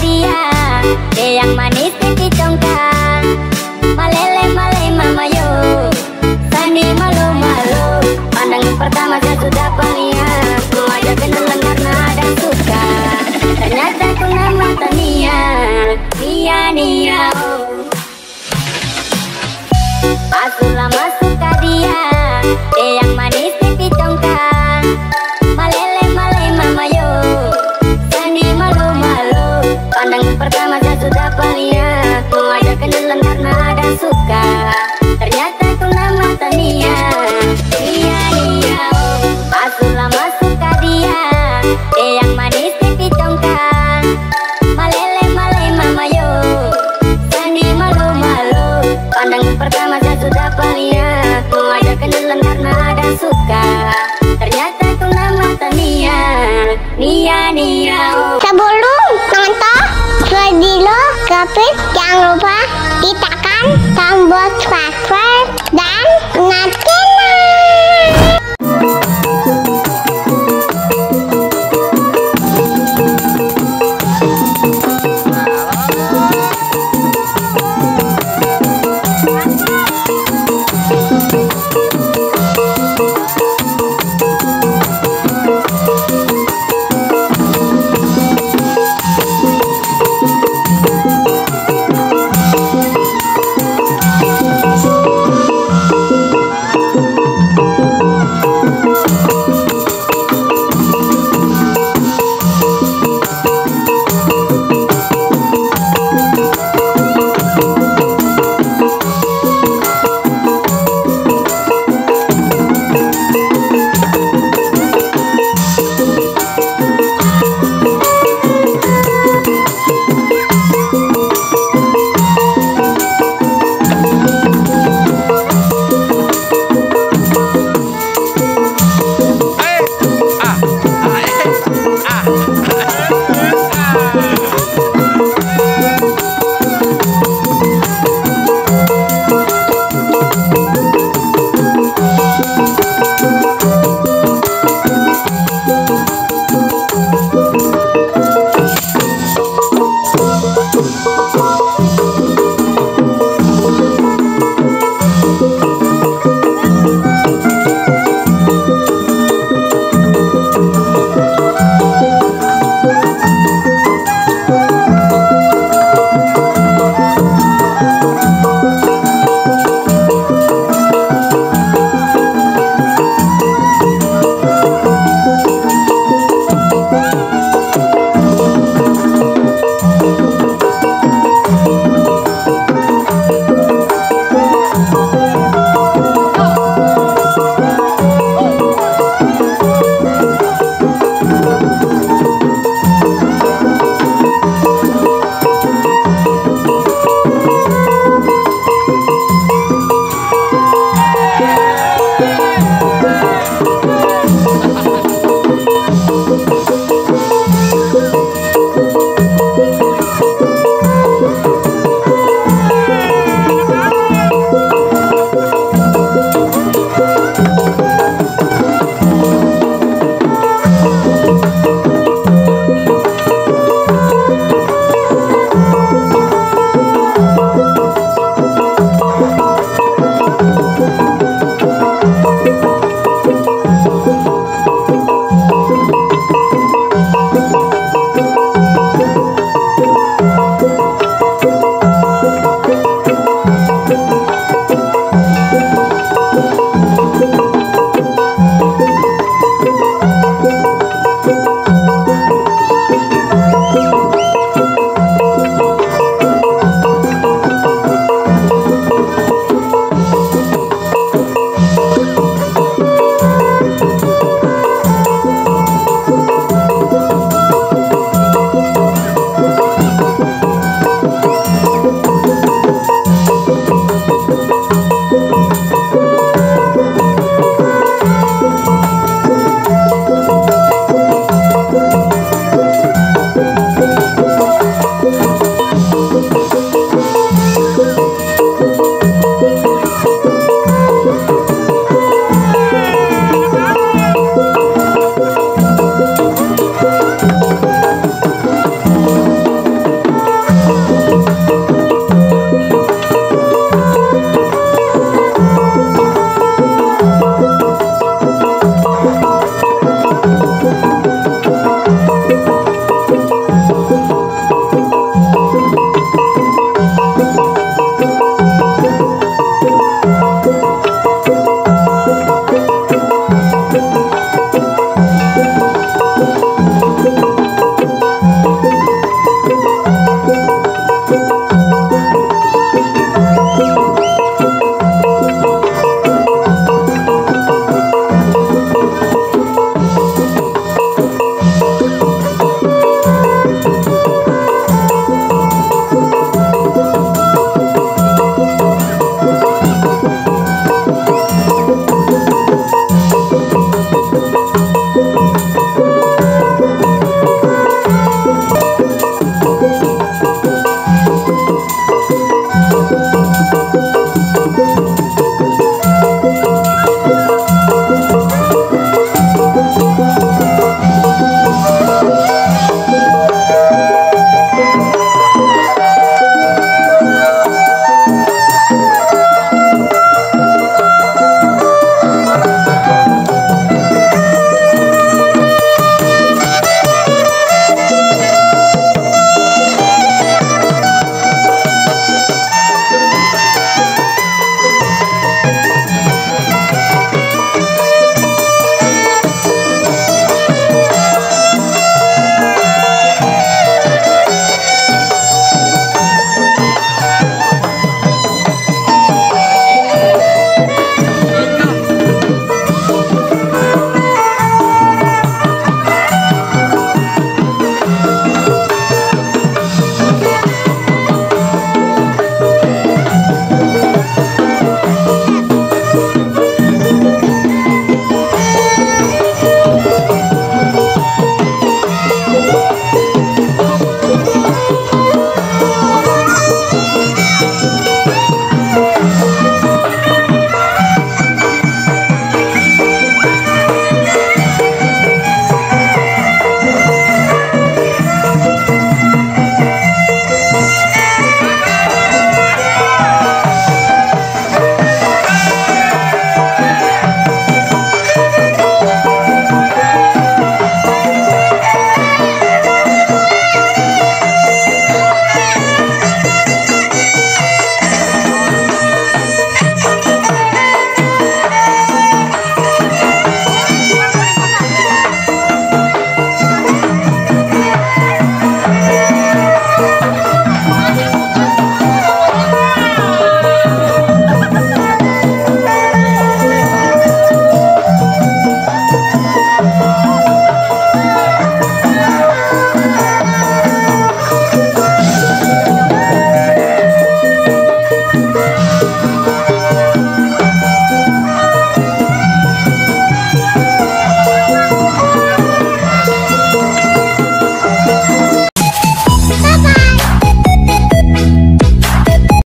dia, dia yang manis pipi congkak. Malele male mama yo, Sani malu-malu. Pandangan pertama saya sudah palihan, mengajak kenalan karena ada suka. Ternyata ku nama Tania, Nia oh. Aku lama suka dia, dia yang manis pipi congkak. Malele male mama yo, Sani malu-malu. Pandangan pertama saya sudah palihan, mengajak kenalan karena ada suka. Ternyata ku nama Tania, Nia oh. Aku lama suka dia, dia yang manis pipi congkak. Malele male mama yo, Sani malu-malu. Pandangan pertama saya sudah palihan, mengajak kenalan karena ada suka. Ternyata ku nama Tania, Nia oh. Sebelum nonton video Gapit, jangan lupa tekan tombol subscribe dan nyalakan.